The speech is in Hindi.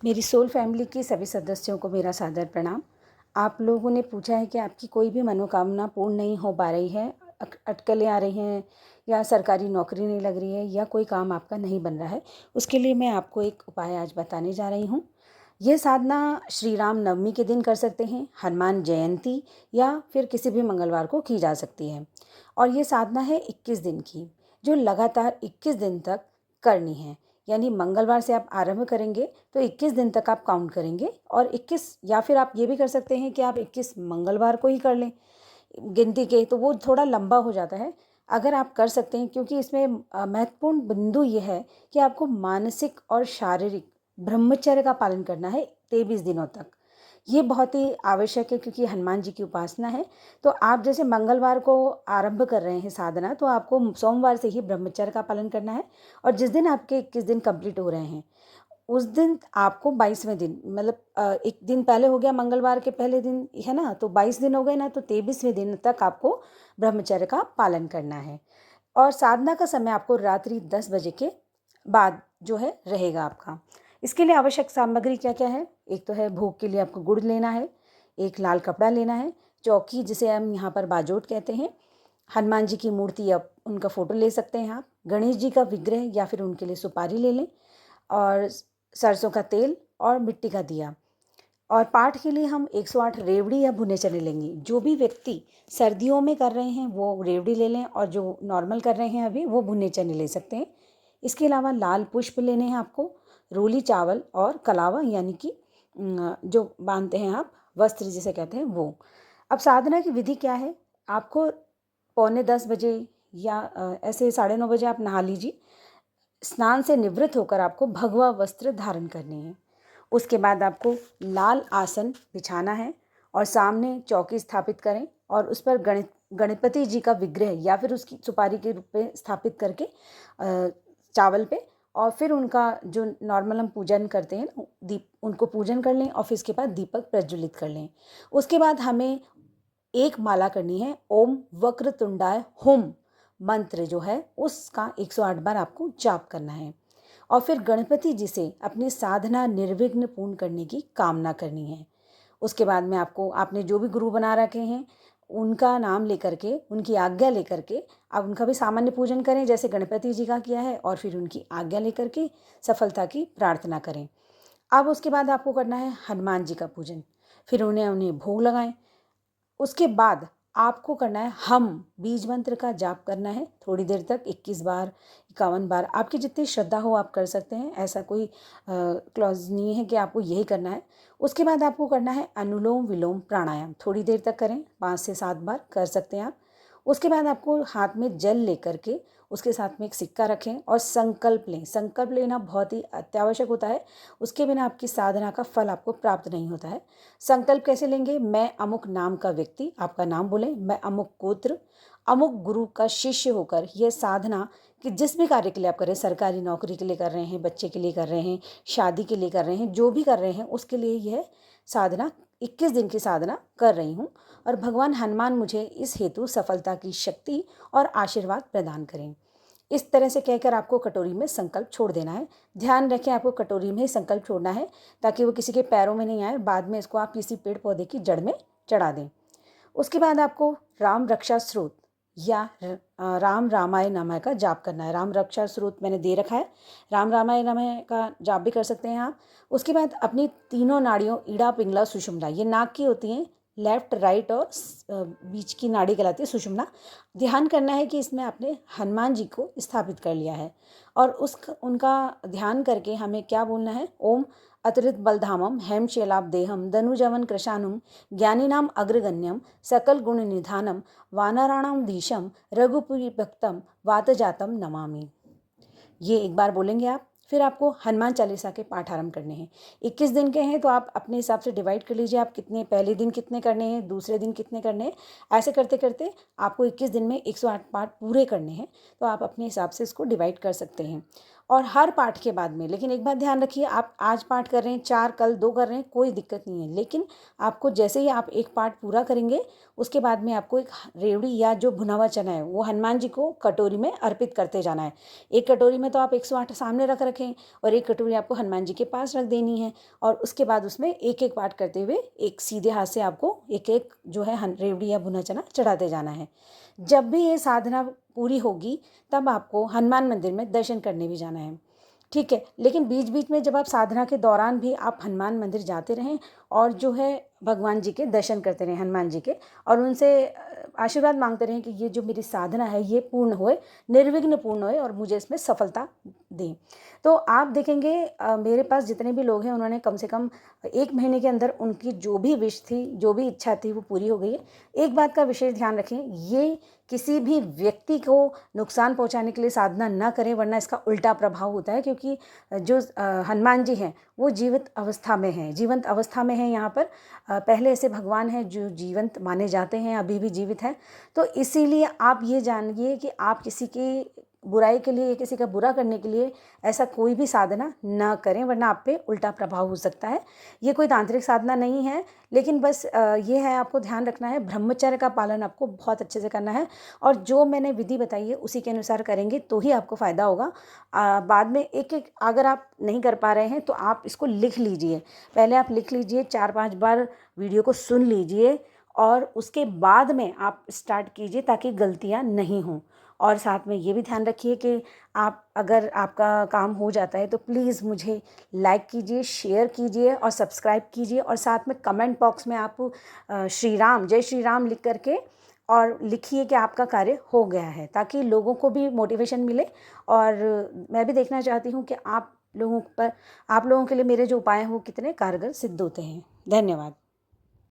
मेरी सोल फैमिली के सभी सदस्यों को मेरा सादर प्रणाम। आप लोगों ने पूछा है कि आपकी कोई भी मनोकामना पूर्ण नहीं हो पा रही है, अटकलें आ रही हैं या सरकारी नौकरी नहीं लग रही है या कोई काम आपका नहीं बन रहा है। उसके लिए मैं आपको एक उपाय आज बताने जा रही हूँ। ये साधना श्री राम नवमी के दिन कर सकते हैं, हनुमान जयंती या फिर किसी भी मंगलवार को की जा सकती है। और ये साधना है 21 दिन की, जो लगातार 21 दिन तक करनी है। यानी मंगलवार से आप आरंभ करेंगे तो 21 दिन तक आप काउंट करेंगे, और 21, या फिर आप ये भी कर सकते हैं कि आप 21 मंगलवार को ही कर लें गिनती के, तो वो थोड़ा लंबा हो जाता है। अगर आप कर सकते हैं, क्योंकि इसमें महत्वपूर्ण बिंदु ये है कि आपको मानसिक और शारीरिक ब्रह्मचर्य का पालन करना है 23 दिनों तक। ये बहुत ही आवश्यक है, क्योंकि हनुमान जी की उपासना है। तो आप जैसे मंगलवार को आरंभ कर रहे हैं साधना, तो आपको सोमवार से ही ब्रह्मचर्य का पालन करना है। और जिस दिन आपके 21 दिन कंप्लीट हो रहे हैं, उस दिन आपको 22वें दिन, मतलब एक दिन पहले हो गया, मंगलवार के पहले दिन है ना, तो 22 दिन हो गए ना, तो 23वें दिन तक आपको ब्रह्मचर्य का पालन करना है। और साधना का समय आपको रात्रि 10 बजे के बाद जो है रहेगा आपका। इसके लिए आवश्यक सामग्री क्या क्या है? एक तो है, भोग के लिए आपको गुड़ लेना है, एक लाल कपड़ा लेना है, चौकी जिसे हम यहाँ पर बाजोट कहते हैं, हनुमान जी की मूर्ति या उनका फ़ोटो ले सकते हैं आप, गणेश जी का विग्रह या फिर उनके लिए सुपारी ले लें, और सरसों का तेल और मिट्टी का दिया। और पाठ के लिए हम 108 रेवड़ी या भुने चने लेंगे। जो भी व्यक्ति सर्दियों में कर रहे हैं वो रेवड़ी ले लें, और जो नॉर्मल कर रहे हैं अभी, वो भुने चने ले सकते हैं। इसके अलावा लाल पुष्प लेने हैं आपको, रोली चावल और कलावा, यानी कि जो बांधते हैं आप, वस्त्र जिसे कहते हैं, वो। अब साधना की विधि क्या है? आपको पौने 10 बजे या ऐसे 9:30 बजे आप नहा लीजिए। स्नान से निवृत्त होकर आपको भगवा वस्त्र धारण करने हैं। उसके बाद आपको लाल आसन बिछाना है और सामने चौकी स्थापित करें, और उस पर गणपति जी का विग्रह या फिर उसकी सुपारी के रूप में स्थापित करके चावल पे, और फिर उनका जो नॉर्मल हम पूजन करते हैं, दीप, उनको पूजन कर लें, और फिर इसके बाद दीपक प्रज्वलित कर लें। उसके बाद हमें एक माला करनी है, ओम वक्रतुंडाय हुम मंत्र जो है उसका 108 बार आपको जाप करना है। और फिर गणपति जी से अपनी साधना निर्विघ्न पूर्ण करने की कामना करनी है। उसके बाद में आपने जो भी गुरु बना रखे हैं, उनका नाम लेकर के, उनकी आज्ञा लेकर के आप उनका भी सामान्य पूजन करें, जैसे गणपति जी का किया है, और फिर उनकी आज्ञा लेकर के सफलता की प्रार्थना करें। अब उसके बाद आपको करना है हनुमान जी का पूजन, फिर उन्हें भोग लगाएं। उसके बाद आपको करना है हम बीज मंत्र का जाप करना है थोड़ी देर तक, 21 बार, 51 बार, आपकी जितनी श्रद्धा हो आप कर सकते हैं। ऐसा कोई क्लॉज नहीं है कि आपको यही करना है। उसके बाद आपको करना है अनुलोम विलोम प्राणायाम, थोड़ी देर तक करें, 5 से 7 बार कर सकते हैं आप। उसके बाद आपको हाथ में जल लेकर के उसके साथ में एक सिक्का रखें और संकल्प लें। संकल्प लेना बहुत ही अत्यावश्यक होता है, उसके बिना आपकी साधना का फल आपको प्राप्त नहीं होता है। संकल्प कैसे लेंगे? मैं अमुक नाम का व्यक्ति, आपका नाम बोलें, मैं अमुक गोत्र, अमुक गुरु का शिष्य होकर यह साधना कि जिस भी कार्य के लिए आप कर रहे हैं, सरकारी नौकरी के लिए कर रहे हैं, बच्चे के लिए कर रहे हैं, शादी के लिए कर रहे हैं, जो भी कर रहे हैं उसके लिए यह साधना 21 दिन की साधना कर रही हूँ, और भगवान हनुमान मुझे इस हेतु सफलता की शक्ति और आशीर्वाद प्रदान करें। इस तरह से कहकर आपको कटोरी में संकल्प छोड़ देना है। ध्यान रखें, आपको कटोरी में ही संकल्प छोड़ना है, ताकि वो किसी के पैरों में नहीं आए, बाद में इसको आप किसी पेड़ पौधे की जड़ में चढ़ा दें। उसके बाद आपको राम रक्षा स्रोत या राम रामाय नमः का जाप करना है। राम रक्षा स्रोत मैंने दे रखा है, राम रामाय नमः का जाप भी कर सकते हैं आप। उसके बाद अपनी तीनों नाड़ियों, ईड़ा पिंगला सुषुम्ना, ये नाक की होती हैं, लेफ्ट राइट और बीच की नाड़ी कहलाती है सुषुम्ना। ध्यान करना है कि इसमें आपने हनुमान जी को स्थापित कर लिया है, और उनका ध्यान करके हमें क्या बोलना है? ओम अतुलित बलधामम हेम शैलाभ देहम धनुजवन कृशानुम ज्ञानीनाम अग्रगण्यम सकल गुण निधानम वानराणाम धीशम रघुपुरी भक्तम वातजातम नमामि। ये एक बार बोलेंगे आप, फिर आपको हनुमान चालीसा के पाठ आरंभ करने हैं। 21 दिन के हैं तो आप अपने हिसाब से डिवाइड कर लीजिए, आप कितने, पहले दिन कितने करने हैं, दूसरे दिन कितने करने हैं। ऐसे करते करते आपको 21 दिन में 108 पाठ पूरे करने हैं, तो आप अपने हिसाब से इसको डिवाइड कर सकते हैं। और हर पाठ के बाद में, लेकिन एक बात ध्यान रखिए, आप आज पाठ कर रहे हैं, 4 कल 2 कर रहे हैं, कोई दिक्कत नहीं है, लेकिन आपको जैसे ही आप एक पाठ पूरा करेंगे उसके बाद में आपको एक रेवड़ी या जो भुना हुआ चना है वो हनुमान जी को कटोरी में अर्पित करते जाना है। एक कटोरी में तो आप 108 सामने रख रखें और एक कटोरी आपको हनुमान जी के पास रख देनी है, और उसके बाद उसमें एक एक पाठ करते हुए एक सीधे हाथ से आपको एक एक जो है रेवड़ी या भुना चना चढ़ाते जाना है। जब भी ये साधना पूरी होगी तब आपको हनुमान मंदिर में दर्शन करने भी जाना है, ठीक है। लेकिन बीच बीच में जब आप साधना के दौरान भी आप हनुमान मंदिर जाते रहें और जो है भगवान जी के दर्शन करते रहें, हनुमान जी के, और उनसे आशीर्वाद मांगते रहें कि ये जो मेरी साधना है ये पूर्ण होए, निर्विघ्न पूर्ण होए और मुझे इसमें सफलता दें। तो आप देखेंगे मेरे पास जितने भी लोग हैं उन्होंने कम से कम 1 महीने के अंदर उनकी जो भी विश थी, जो भी इच्छा थी वो पूरी हो गई है। एक बात का विशेष ध्यान रखें, ये किसी भी व्यक्ति को नुकसान पहुंचाने के लिए साधना ना करें, वरना इसका उल्टा प्रभाव होता है, क्योंकि जो हनुमान जी हैं वो जीवित अवस्था में हैं, जीवंत अवस्था में हैं यहाँ पर। पहले ऐसे भगवान हैं जो जीवंत माने जाते हैं, अभी भी जीवित हैं। तो इसीलिए आप ये जानिए कि आप किसी की बुराई के लिए, किसी का बुरा करने के लिए ऐसा कोई भी साधना ना करें, वरना आप पे उल्टा प्रभाव हो सकता है। ये कोई तांत्रिक साधना नहीं है, लेकिन बस ये है, आपको ध्यान रखना है, ब्रह्मचर्य का पालन आपको बहुत अच्छे से करना है, और जो मैंने विधि बताई है उसी के अनुसार करेंगे तो ही आपको फ़ायदा होगा। बाद में एक एक अगर आप नहीं कर पा रहे हैं तो आप इसको लिख लीजिए, पहले आप लिख लीजिए, 4-5 बार वीडियो को सुन लीजिए और उसके बाद में आप स्टार्ट कीजिए ताकि गलतियाँ नहीं हों। और साथ में ये भी ध्यान रखिए कि आप, अगर आपका काम हो जाता है तो प्लीज़ मुझे लाइक कीजिए, शेयर कीजिए और सब्सक्राइब कीजिए, और साथ में कमेंट बॉक्स में आप श्री राम, जय श्री राम लिख करके और लिखिए कि आपका कार्य हो गया है, ताकि लोगों को भी मोटिवेशन मिले। और मैं भी देखना चाहती हूँ कि आप लोगों के लिए मेरे जो उपाय हैं वो कितने कारगर सिद्ध होते हैं। धन्यवाद।